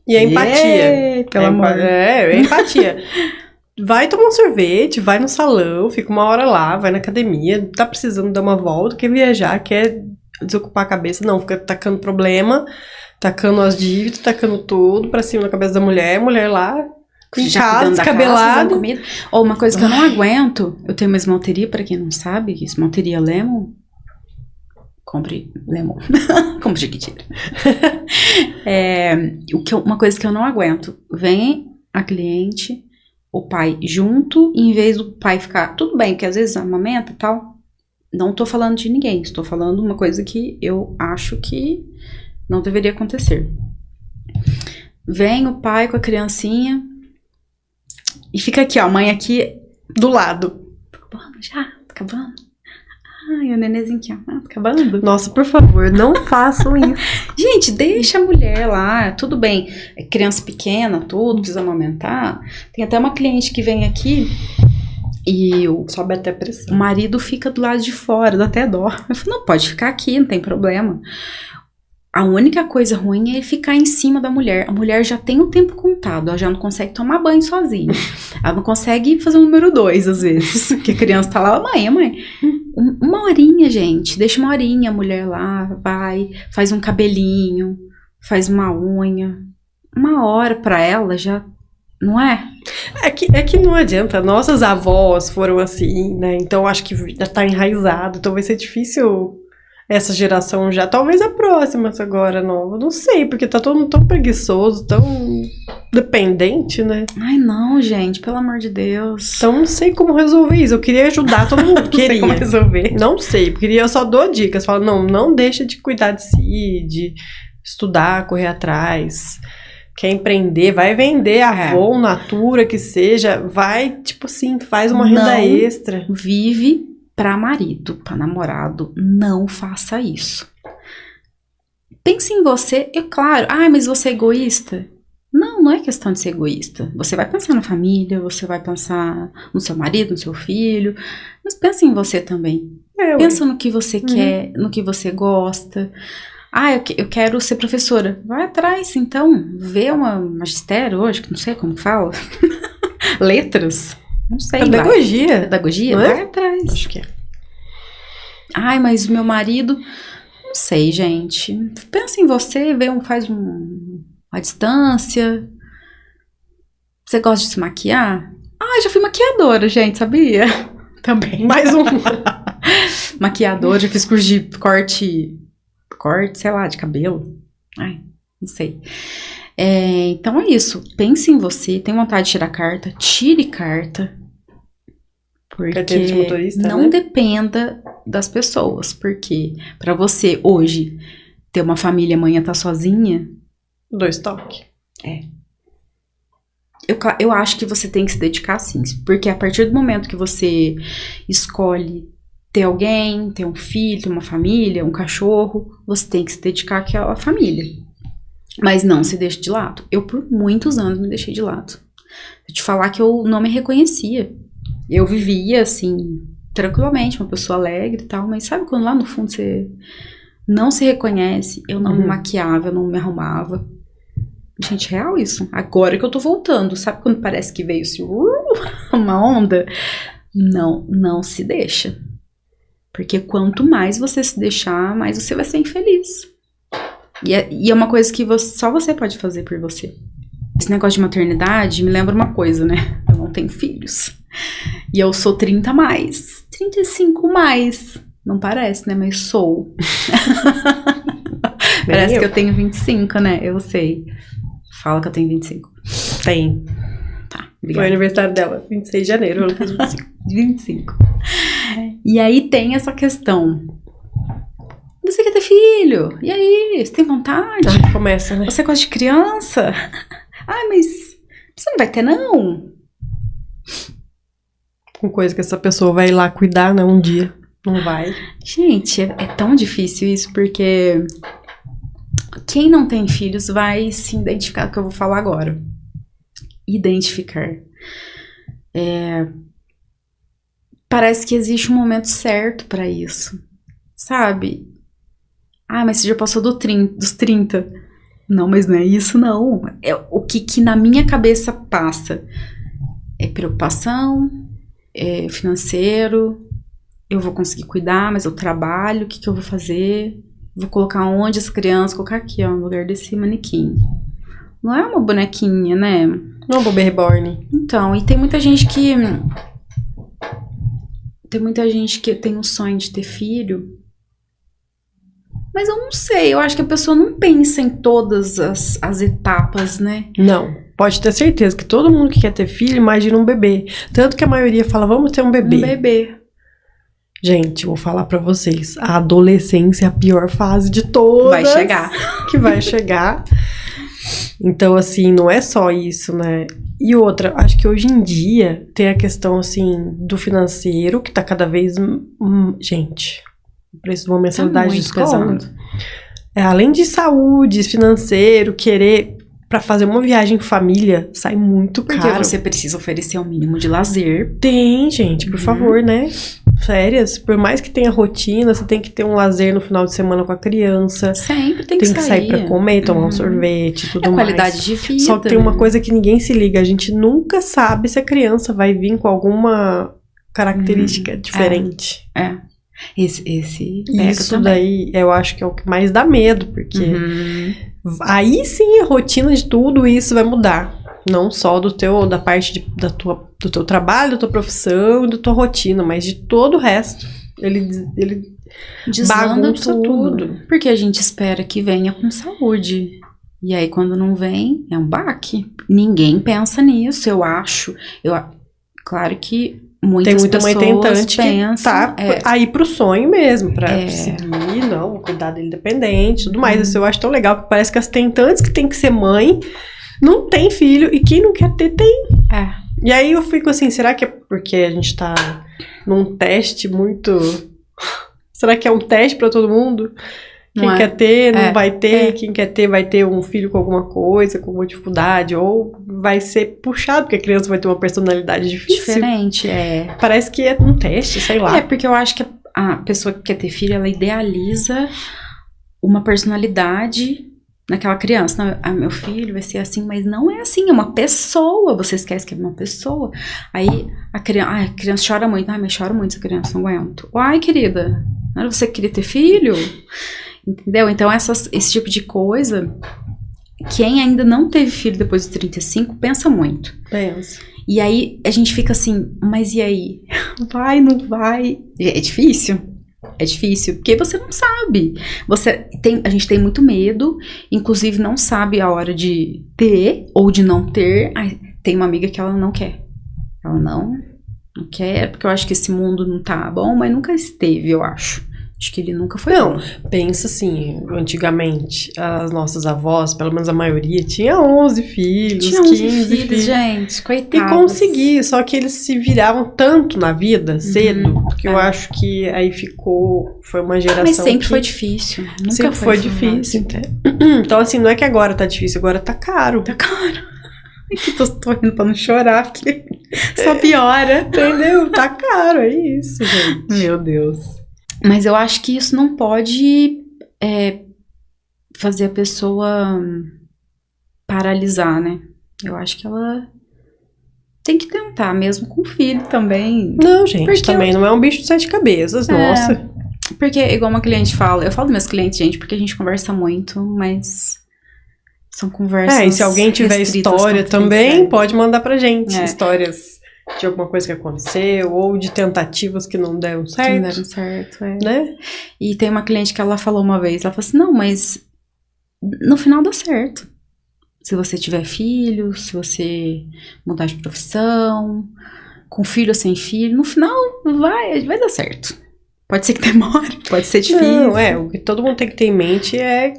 E a empatia. Pelo amor. É empatia. Vai tomar um sorvete, vai no salão, fica uma hora lá, vai na academia, tá precisando dar uma volta, quer viajar, quer desocupar a cabeça, não, fica tacando problema, tacando as dívidas, tacando tudo pra cima da cabeça da mulher, mulher lá, em casa, descabelado. Ou uma coisa que eu não aguento, eu tenho uma esmalteria, pra quem não sabe, esmalteria Lemon. Compre Lemon. Compre Jequitira. Uma coisa que eu não aguento, vem a cliente, o pai junto, e em vez do pai ficar, tudo bem, porque às vezes amamenta e tal, não tô falando de ninguém, estou falando uma coisa que eu acho que não deveria acontecer. Vem o pai com a criancinha e fica aqui, ó, a mãe aqui do lado. Tá acabando já? Tá acabando? Ai, o nenenzinho aqui, ó. Tá acabando? Nossa, por favor, não façam isso. Gente, deixa a mulher lá, tudo bem. É criança pequena, tudo, precisa amamentar. Tem até uma cliente que vem aqui e sobe até pressão. O marido fica do lado de fora, dá até dó. Eu falo, não, pode ficar aqui, não tem problema. A única coisa ruim é ele ficar em cima da mulher. A mulher já tem o tempo contado, ela já não consegue tomar banho sozinha. Ela não consegue fazer o número 2, às vezes. Porque a criança tá lá, mãe. Uma horinha, gente. Deixa uma horinha a mulher lá, vai, faz um cabelinho, faz uma unha. Uma hora pra ela já, não é? É que não adianta. Nossas avós foram assim, né? Então acho que já tá enraizado. Então vai ser difícil essa geração já. Talvez a próxima agora nova. Não sei, porque tá todo mundo tão preguiçoso, tão dependente, né? Ai, não, gente, pelo amor de Deus. Então não sei como resolver isso. Eu queria ajudar todo mundo. Não sei como resolver. Não sei, porque eu só dou dicas. Falo, não deixa de cuidar de si, de estudar, correr atrás. Quer empreender, vai vender Avon, Natura, que seja. Vai, tipo assim, faz uma renda extra. Vive pra marido, pra namorado. Não faça isso. Pense em você, é claro. Mas você é egoísta? Não é questão de ser egoísta. Você vai pensar na família, você vai pensar no seu marido, no seu filho. Mas pensa em você também. Pensa no que você quer, no que você gosta. Eu quero ser professora. Vai atrás, então. Vê uma magistério hoje, que não sei como fala. Letras. Não sei. Pedagogia. Pedagogia? Vai atrás. Acho que é. Mas o meu marido... Não sei, gente. Pensa em você, faz uma distância. Você gosta de se maquiar? Já fui maquiadora, gente, sabia? Também. Mais um. Maquiadora, já fiz curso de corte, sei lá, de cabelo. Não sei. Então é isso. Pense em você. Tem vontade de tirar carta? Tire carta. Porque de motorista, não dependa das pessoas. Porque pra você hoje ter uma família, amanhã tá sozinha. 2 toques. Eu acho que você tem que se dedicar sim. Porque a partir do momento que você escolhe ter alguém, ter um filho, ter uma família, um cachorro, você tem que se dedicar àquela família. Mas não se deixe de lado. Eu por muitos anos me deixei de lado. Vou te falar que eu não me reconhecia. Eu vivia assim, tranquilamente, uma pessoa alegre e tal, mas sabe quando lá no fundo você não se reconhece? Eu não me maquiava, eu não me arrumava. Gente, real isso. Agora que eu tô voltando, sabe quando parece que veio assim, uma onda? não se deixa. Porque quanto mais você se deixar, mais você vai ser infeliz. E é uma coisa que só você pode fazer por você. Esse negócio de maternidade me lembra uma coisa, né? Eu não tenho filhos. E eu sou 30 mais. 35 mais. Não parece, né? Mas sou. Parece que eu tenho 25, né? Eu sei. Fala que eu tenho 25. Tem. Tá, obrigada. Foi o aniversário dela, 26 de janeiro, ela fez 25. 25. E aí tem essa questão. Você quer ter filho? E aí? Você tem vontade? Começa, né? Você gosta de criança? Mas você não vai ter, não? Com coisa que essa pessoa vai lá cuidar, né? Um dia. Não vai. Gente, é tão difícil isso, porque quem não tem filhos vai se identificar com o que eu vou falar agora. Identificar. Parece que existe um momento certo pra isso. Sabe? Mas você já passou dos 30. Não, mas não é isso, não. É o que na minha cabeça passa. É preocupação, é financeiro, eu vou conseguir cuidar, mas eu trabalho, o que eu vou fazer? Vou colocar onde as crianças? Colocar aqui, ó, no lugar desse manequim. Não é uma bonequinha, né? Não é um bebê reborn. Então, e tem muita gente que... tem o sonho de ter filho. Mas eu não sei, eu acho que a pessoa não pensa em todas as etapas, né? Não, pode ter certeza que todo mundo que quer ter filho imagina um bebê. Tanto que a maioria fala, vamos ter um bebê. Um bebê. Gente, vou falar pra vocês, a adolescência é a pior fase de todas. Vai chegar. Que vai chegar. Então, assim, não é só isso, né? E outra, acho que hoje em dia tem a questão, assim, do financeiro, que tá cada vez... gente... O preço de uma mensalidade de escola. Além de saúde, financeiro, querer pra fazer uma viagem em família, sai muito caro. Porque você precisa oferecer um mínimo de lazer. Tem, gente, por favor, né? Férias, por mais que tenha rotina, você tem que ter um lazer no final de semana com a criança. Sempre tem que sair pra comer, tomar um sorvete, tudo mais. Qualidade de vida. Só que tem uma coisa que ninguém se liga, a gente nunca sabe se a criança vai vir com alguma característica diferente. Isso também. Daí eu acho que é o que mais dá medo, porque aí sim a rotina de tudo isso vai mudar. Não só da parte do teu trabalho, da tua profissão, da tua rotina, mas de todo o resto. Ele bagunça tudo. Porque a gente espera que venha com saúde. E aí quando não vem, é um baque. Ninguém pensa nisso, eu acho. Claro que muitas tem muita mãe tentante pensam, que tá aí pro sonho mesmo, pra seguir, não, cuidar dele independente, tudo mais. Isso eu acho tão legal, que parece que as tentantes que tem que ser mãe, não tem filho, e quem não quer ter, tem. E aí eu fico assim, será que é porque a gente tá num teste muito... Será que é um teste pra todo mundo? Quem quer ter, não vai ter. Quem quer ter, vai ter um filho com alguma coisa, com alguma dificuldade. Ou vai ser puxado, porque a criança vai ter uma personalidade difícil. Diferente, Parece que é um teste, sei lá. Porque eu acho que a pessoa que quer ter filho, ela idealiza uma personalidade naquela criança. Não, meu filho vai ser assim, mas não é assim, é uma pessoa. Você esquece que é uma pessoa. Aí a criança chora muito. Mas chora muito essa criança, não aguento. Querida, não era você que queria ter filho? Entendeu? Então, esse tipo de coisa, quem ainda não teve filho depois dos 35, pensa muito. Pensa. E aí, a gente fica assim, mas e aí? Vai, não vai? É difícil. É difícil, porque você não sabe. A gente tem muito medo, inclusive não sabe a hora de ter ou de não ter. Tem uma amiga que ela não quer. Ela não quer, porque eu acho que esse mundo não tá bom, mas nunca esteve, eu acho. Acho que ele nunca foi. Não, pensa assim, antigamente, as nossas avós, pelo menos a maioria, tinha 11 filhos, 15 filhos, gente, coitados. E conseguia, só que eles se viravam tanto na vida, cedo, que eu acho que aí foi uma geração mas sempre foi difícil. Nunca sempre foi difícil. Então assim, não é que agora tá difícil, agora tá caro. Tá caro. Tô rindo pra não chorar, porque só piora. Entendeu? Tá caro, é isso, gente. Meu Deus. Mas eu acho que isso não pode fazer a pessoa paralisar, né? Eu acho que ela tem que tentar, mesmo com filho também. Não, gente, Porque também não é um bicho de 7 cabeças, nossa. Porque, igual uma cliente fala, eu falo dos meus clientes, gente, porque a gente conversa muito, mas são conversas E se alguém tiver história também, pode mandar pra gente. Histórias de alguma coisa que aconteceu, ou de tentativas que não deram certo. Que não deram certo, né? E tem uma cliente que ela falou uma vez, ela falou assim, não, mas no final dá certo. Se você tiver filho, se você mudar de profissão, com filho ou sem filho, no final vai dar certo. Pode ser que demore, pode ser difícil. Não, o que todo mundo tem que ter em mente é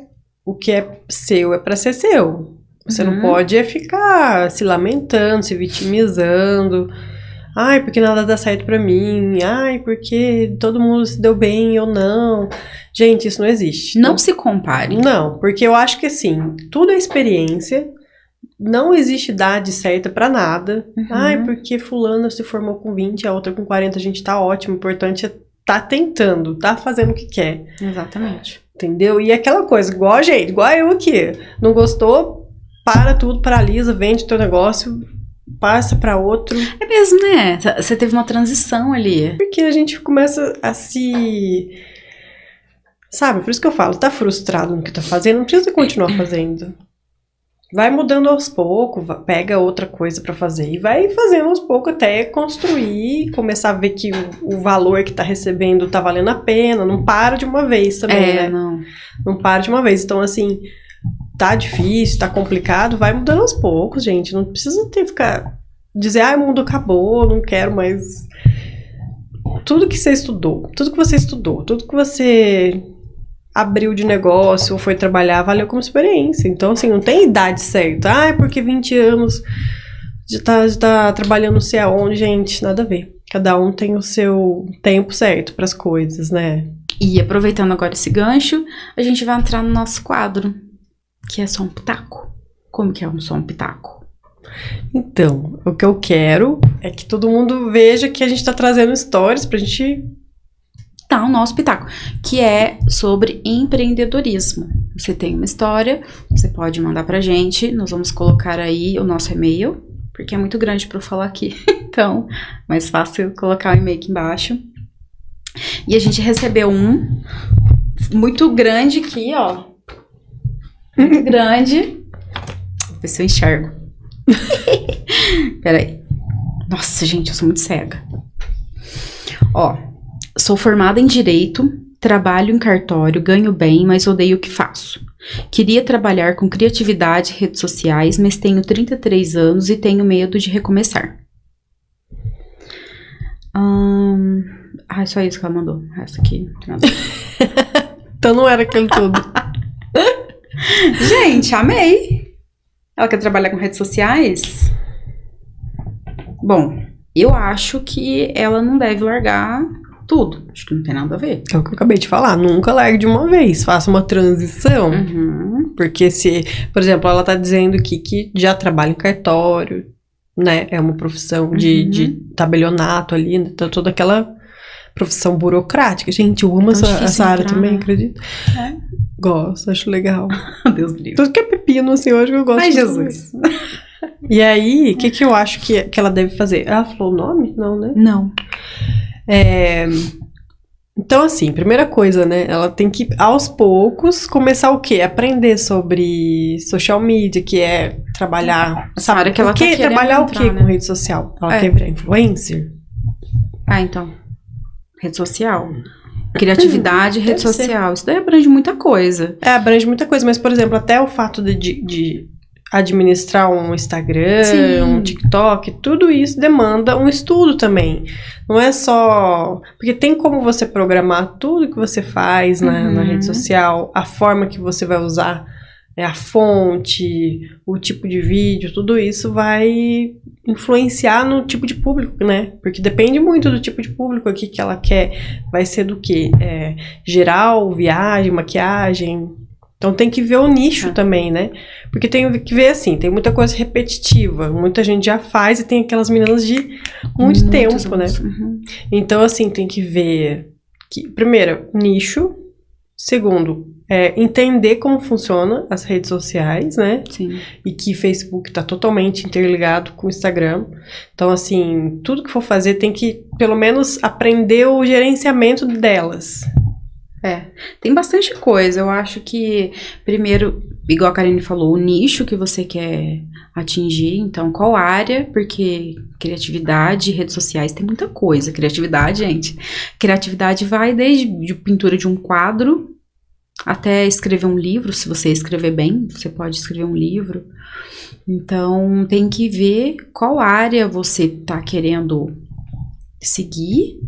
o que é seu é pra ser seu. Você não pode ficar se lamentando, se vitimizando. Ai, porque nada dá certo pra mim. Ai, porque todo mundo se deu bem, eu não. Gente, isso não existe. Não se compare. Não, porque eu acho que assim, tudo é experiência. Não existe idade certa pra nada. Ai, porque fulana se formou com 20, a outra com 40, a gente tá ótimo. O importante é tá tentando, tá fazendo o que quer. Exatamente. Entendeu? E aquela coisa, igual a gente, igual eu aqui. Não gostou? Para tudo, paralisa, vende o teu negócio, passa pra outro. É mesmo, né? Você teve uma transição ali. Porque a gente começa a se... Sabe, por isso que eu falo, tá frustrado no que tá fazendo, não precisa continuar fazendo. Vai mudando aos poucos, pega outra coisa pra fazer e vai fazendo aos poucos até construir, começar a ver que o valor que tá recebendo tá valendo a pena, não para de uma vez também, né? Não para de uma vez. Então, assim, tá difícil, tá complicado, vai mudando aos poucos, gente. Não precisa ficar dizer, o mundo acabou, não quero mais. Tudo que você estudou, tudo que você abriu de negócio ou foi trabalhar, valeu como experiência. Então, assim, não tem idade certa. Porque 20 anos de tá trabalhando não sei aonde, gente, nada a ver. Cada um tem o seu tempo certo pras coisas, né? E aproveitando agora esse gancho, a gente vai entrar no nosso quadro, que é Só um Pitaco. Como que é Só um Pitaco? Então, o que eu quero é que todo mundo veja que a gente tá trazendo histórias pra gente... Tá, o nosso pitaco, que é sobre empreendedorismo. Você tem uma história, você pode mandar pra gente, nós vamos colocar aí o nosso e-mail, porque é muito grande pra eu falar aqui, então, mais fácil colocar o e-mail aqui embaixo. E a gente recebeu um muito grande aqui, ó, muito grande, vou ver se eu enxergo. Peraí, nossa gente, eu sou muito cega. Ó, sou formada em Direito, trabalho em cartório, ganho bem, mas odeio o que faço. Queria trabalhar com criatividade e redes sociais, mas tenho 33 anos e tenho medo de recomeçar. Só isso que ela mandou. Essa aqui. Então não era aquilo tudo. Gente, amei. Ela quer trabalhar com redes sociais? Bom, eu acho que ela não deve largar... tudo. Acho que não tem nada a ver. É o que eu acabei de falar. Nunca largue de uma vez. Faça uma transição. Porque se... Por exemplo, ela tá dizendo aqui que já trabalha em cartório, né? É uma profissão de tabelionato ali, né? Toda aquela profissão burocrática. Gente, eu amo essa área também, acredito. Gosto, acho legal. Deus me livre. Tudo que é pepino, assim, hoje eu gosto. Ai, Jesus. E aí, o que eu acho que ela deve fazer? Ela falou o nome? Não, né? Não. Então, assim, primeira coisa, né? Ela tem que, aos poucos, começar o quê? Aprender sobre social media, que é trabalhar... Sabe que ela tá querendo trabalhar entrar, o quê né? com rede social? Ela quer virar influencer? Então. Rede social. Criatividade, rede Deve ser. social. Isso daí abrange muita coisa. Abrange muita coisa, mas, por exemplo, até o fato de administrar um Instagram, Sim. um TikTok, tudo isso demanda um estudo também. Não é só... Porque tem como você programar tudo que você faz na rede social, a forma que você vai usar, a fonte, o tipo de vídeo, tudo isso vai influenciar no tipo de público, né? Porque depende muito do tipo de público aqui que ela quer. Vai ser do quê? Geral, viagem, maquiagem... Então tem que ver o nicho também, né? Porque tem que ver assim, tem muita coisa repetitiva, muita gente já faz e tem aquelas meninas de muito tempo, né? Então assim, tem que ver, primeiro, nicho, Segundo, entender como funciona as redes sociais, né? Sim. E que Facebook tá totalmente interligado com o Instagram. Então, assim, tudo que for fazer tem que, pelo menos, aprender o gerenciamento delas. Tem bastante coisa. Eu acho que, primeiro, igual a Karine falou, o nicho que você quer atingir. Então, qual área? Porque criatividade, redes sociais, tem muita coisa. Criatividade, gente. Criatividade vai desde pintura de um quadro até escrever um livro. Se você escrever bem, você pode escrever um livro. Então, tem que ver qual área você tá querendo seguir.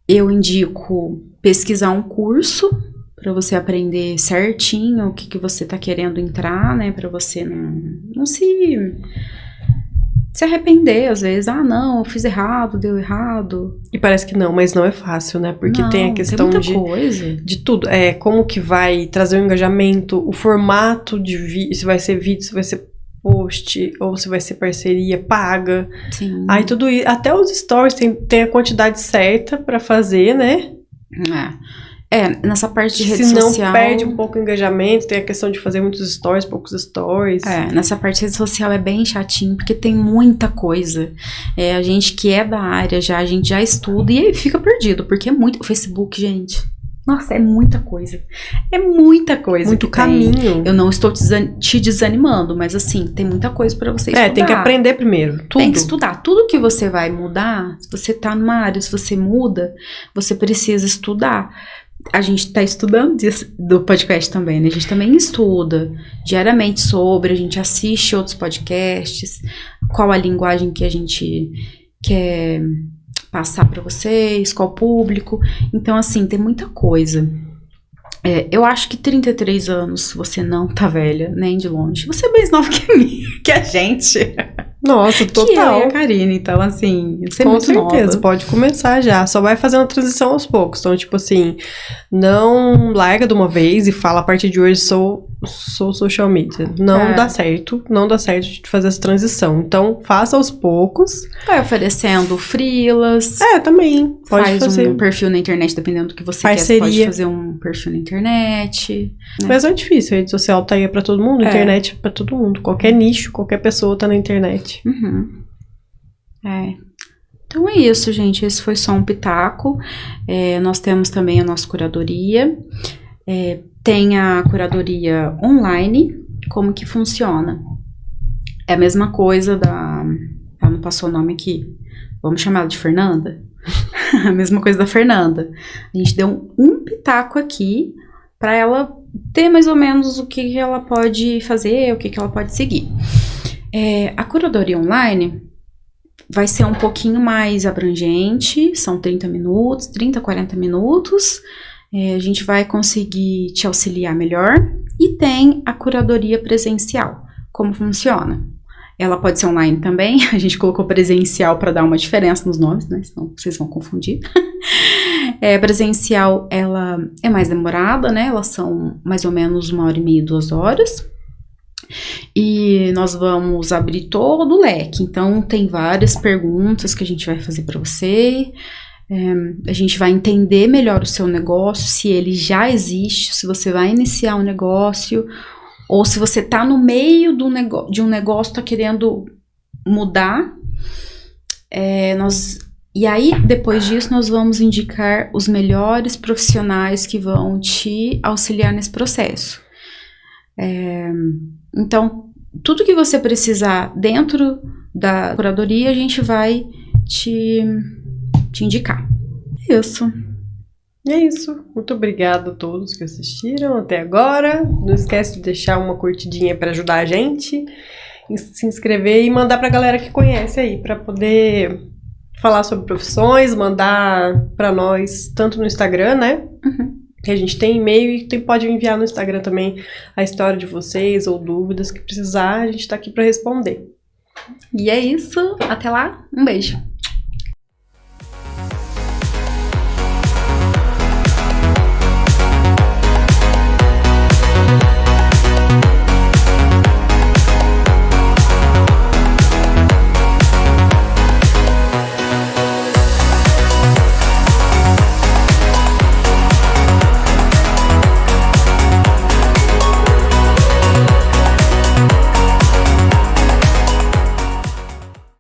Eu indico pesquisar um curso para você aprender certinho o que você tá querendo entrar, né? Para você não se arrepender, às vezes. Ah, não, eu fiz errado, deu errado. E parece que não, mas não é fácil, né? Porque tem a questão tem muita coisa. De tudo. Como que vai trazer o engajamento, o formato de vídeo, se vai ser vídeo, se vai ser post, ou se vai ser parceria paga. Sim. Aí tudo isso, até os stories tem a quantidade certa para fazer, né? Nessa parte de rede social. Se não perde um pouco o engajamento, tem a questão de fazer muitos stories, poucos stories. Nessa parte de rede social é bem chatinho, porque tem muita coisa. A gente que é da área a gente já estuda e aí fica perdido, porque é muito. O Facebook, gente. Nossa, é muita coisa. É muita coisa. Muito caminho. Eu não estou te desanimando, mas assim, tem muita coisa pra você estudar. Tem que aprender primeiro. Tudo. Tem que estudar. Tudo que você vai mudar, se você tá numa área, se você muda, você precisa estudar. A gente tá estudando do podcast também, né? A gente também estuda diariamente sobre, a gente assiste outros podcasts, qual a linguagem que a gente quer passar pra vocês, qual público. Então, assim, tem muita coisa. Eu acho que 33 anos, você não tá velha, nem de longe. Você é mais nova que a gente. Nossa, total. Que eu e a Karine, então, assim, você é com muito certeza, nova. Pode começar já. Só vai fazendo a transição aos poucos. Então, tipo assim, não larga de uma vez e fala, a partir de hoje sou social media. Não dá certo. Não dá certo de fazer essa transição. Então, faça aos poucos. Vai oferecendo freelas. Também. Pode fazer um perfil na internet, dependendo do que você quer. Você pode fazer um perfil na internet. Né? Mas é difícil. A rede social tá aí pra todo mundo. Internet pra todo mundo. Qualquer nicho, qualquer pessoa tá na internet. Uhum. Então é isso, gente. Esse foi só um pitaco. Nós temos também a nossa curadoria. Tem a curadoria online. Como que funciona? É a mesma coisa da... Ela não passou o nome aqui. Vamos chamar ela de Fernanda? A mesma coisa da Fernanda. A gente deu um pitaco aqui para ela ter mais ou menos o que ela pode fazer, o que ela pode seguir. A curadoria online vai ser um pouquinho mais abrangente, são 30 minutos, 30, 40 minutos, a gente vai conseguir te auxiliar melhor. E tem a curadoria presencial. Como funciona? Ela pode ser online também, a gente colocou presencial para dar uma diferença nos nomes, né? Senão vocês vão confundir. Presencial, ela é mais demorada, né? Elas são mais ou menos 1h30, 2 horas. E nós vamos abrir todo o leque. Então, tem várias perguntas que a gente vai fazer para você. A gente vai entender melhor o seu negócio, se ele já existe, se você vai iniciar um negócio, ou se você está no meio de um negócio, está querendo mudar. E aí, depois disso, nós vamos indicar os melhores profissionais que vão te auxiliar nesse processo. Então, tudo que você precisar dentro da curadoria, a gente vai te indicar. Isso. E é isso. Muito obrigada a todos que assistiram até agora. Não esquece de deixar uma curtidinha para ajudar a gente, se inscrever e mandar pra galera que conhece aí, para poder falar sobre profissões, mandar para nós, tanto no Instagram, né? Uhum. Que a gente tem e-mail e pode enviar no Instagram também a história de vocês ou dúvidas que precisar, a gente tá aqui para responder. E é isso. Até lá. Um beijo.